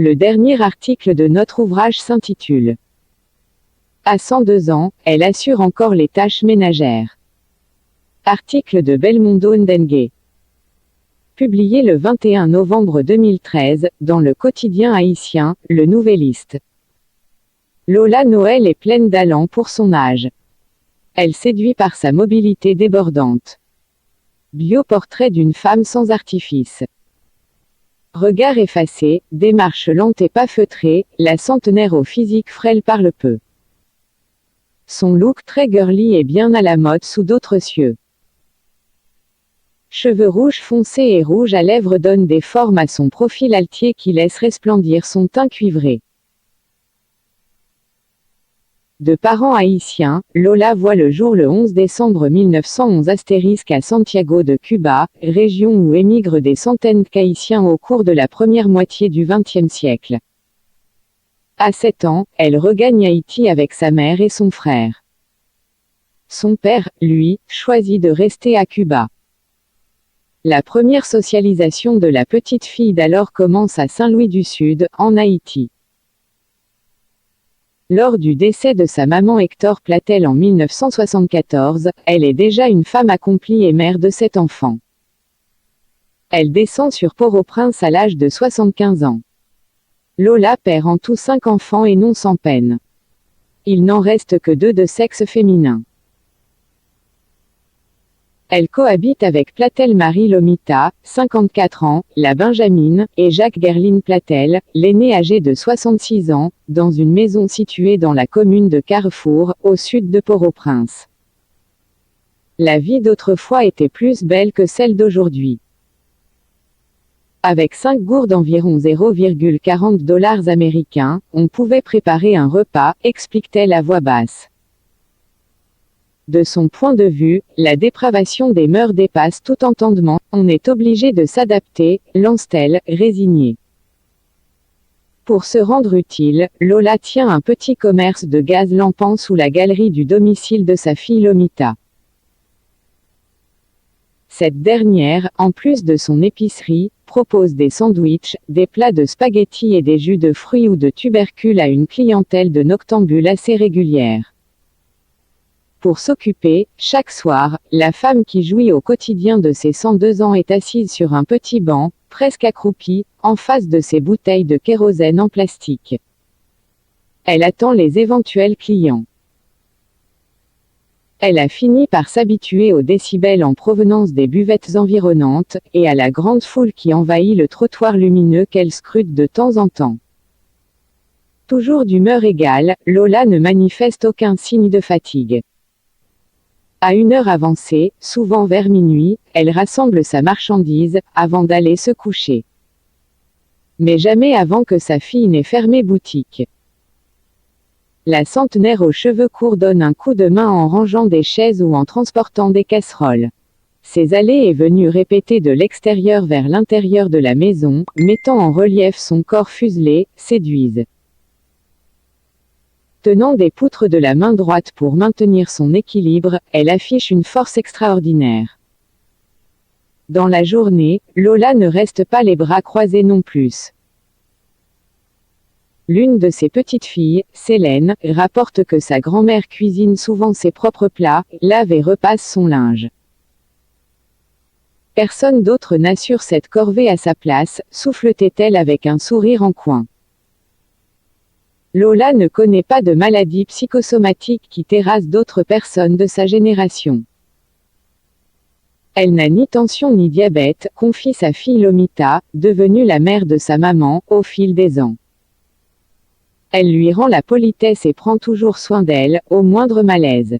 Le dernier article de notre ouvrage s'intitule « À 102 ans, elle assure encore les tâches ménagères ». Article de Belmondo Ndengue. Publié le 21 novembre 2013, dans le quotidien haïtien, Le Nouvelliste. Lola Noël est pleine d'allant pour son âge. Elle séduit par sa mobilité débordante. Bioportrait d'une femme sans artifice. Regard effacé, démarche lente et pas feutrée, la centenaire au physique frêle parle peu. Son look très girly est bien à la mode sous d'autres cieux. Cheveux rouges foncés et rouges à lèvres donnent des formes à son profil altier qui laisse resplendir son teint cuivré. De parents haïtiens, Lola voit le jour le 11 décembre 1911 à Santiago de Cuba, région où émigrent des centaines d'Haïtiens au cours de la première moitié du XXe siècle. À 7 ans, elle regagne Haïti avec sa mère et son frère. Son père, lui, choisit de rester à Cuba. La première socialisation de la petite fille d'alors commence à Saint-Louis du Sud, en Haïti. Lors du décès de sa maman Hector Platel en 1974, elle est déjà une femme accomplie et mère de 7 enfants. Elle descend sur Port-au-Prince à l'âge de 75 ans. Lola perd en tout 5 enfants et non sans peine. Il n'en reste que 2 de sexe féminin. Elle cohabite avec Platel Marie Lomita, 54 ans, la Benjamine, et Jacques Guerline Platel, l'aîné âgé de 66 ans, dans une maison située dans la commune de Carrefour, au sud de Port-au-Prince. La vie d'autrefois était plus belle que celle d'aujourd'hui. Avec 5 gourdes environ 0,40 $ américains, on pouvait préparer un repas, explique-t-elle à voix basse. De son point de vue, la dépravation des mœurs dépasse tout entendement, on est obligé de s'adapter, lance-t-elle, résignée. Pour se rendre utile, Lola tient un petit commerce de gaz lampant sous la galerie du domicile de sa fille Lomita. Cette dernière, en plus de son épicerie, propose des sandwichs, des plats de spaghettis et des jus de fruits ou de tubercules à une clientèle de noctambules assez régulière. Pour s'occuper, chaque soir, la femme qui jouit au quotidien de ses 102 ans est assise sur un petit banc, presque accroupie, en face de ses bouteilles de kérosène en plastique. Elle attend les éventuels clients. Elle a fini par s'habituer aux décibels en provenance des buvettes environnantes, et à la grande foule qui envahit le trottoir lumineux qu'elle scrute de temps en temps. Toujours d'humeur égale, Lola ne manifeste aucun signe de fatigue. À une heure avancée, souvent vers minuit, elle rassemble sa marchandise, avant d'aller se coucher. Mais jamais avant que sa fille n'ait fermé boutique. La centenaire aux cheveux courts donne un coup de main en rangeant des chaises ou en transportant des casseroles. Ses allées et venues répétées de l'extérieur vers l'intérieur de la maison, mettant en relief son corps fuselé, séduisent. Tenant des poutres de la main droite pour maintenir son équilibre, elle affiche une force extraordinaire. Dans la journée, Lola ne reste pas les bras croisés non plus. L'une de ses petites filles, Célène, rapporte que sa grand-mère cuisine souvent ses propres plats, lave et repasse son linge. Personne d'autre n'assure cette corvée à sa place, souffletait-elle avec un sourire en coin. Lola ne connaît pas de maladie psychosomatique qui terrasse d'autres personnes de sa génération. Elle n'a ni tension ni diabète, confie sa fille Lomita, devenue la mère de sa maman, au fil des ans. Elle lui rend la politesse et prend toujours soin d'elle, au moindre malaise.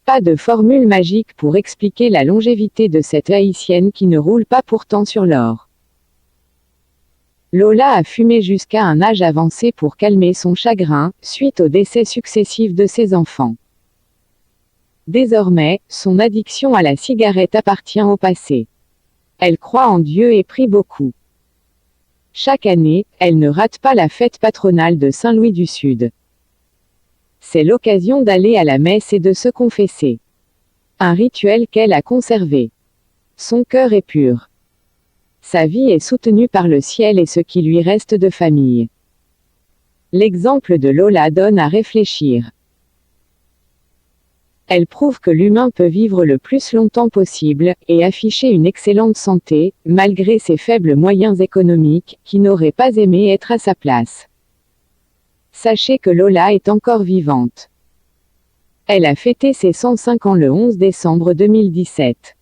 Pas de formule magique pour expliquer la longévité de cette haïtienne qui ne roule pas pourtant sur l'or. Lola a fumé jusqu'à un âge avancé pour calmer son chagrin, suite aux décès successifs de ses enfants. Désormais, son addiction à la cigarette appartient au passé. Elle croit en Dieu et prie beaucoup. Chaque année, elle ne rate pas la fête patronale de Saint-Louis du Sud. C'est l'occasion d'aller à la messe et de se confesser. Un rituel qu'elle a conservé. Son cœur est pur. Sa vie est soutenue par le ciel et ce qui lui reste de famille. L'exemple de Lola donne à réfléchir. Elle prouve que l'humain peut vivre le plus longtemps possible, et afficher une excellente santé, malgré ses faibles moyens économiques, qui n'aurait pas aimé être à sa place. Sachez que Lola est encore vivante. Elle a fêté ses 105 ans le 11 décembre 2017.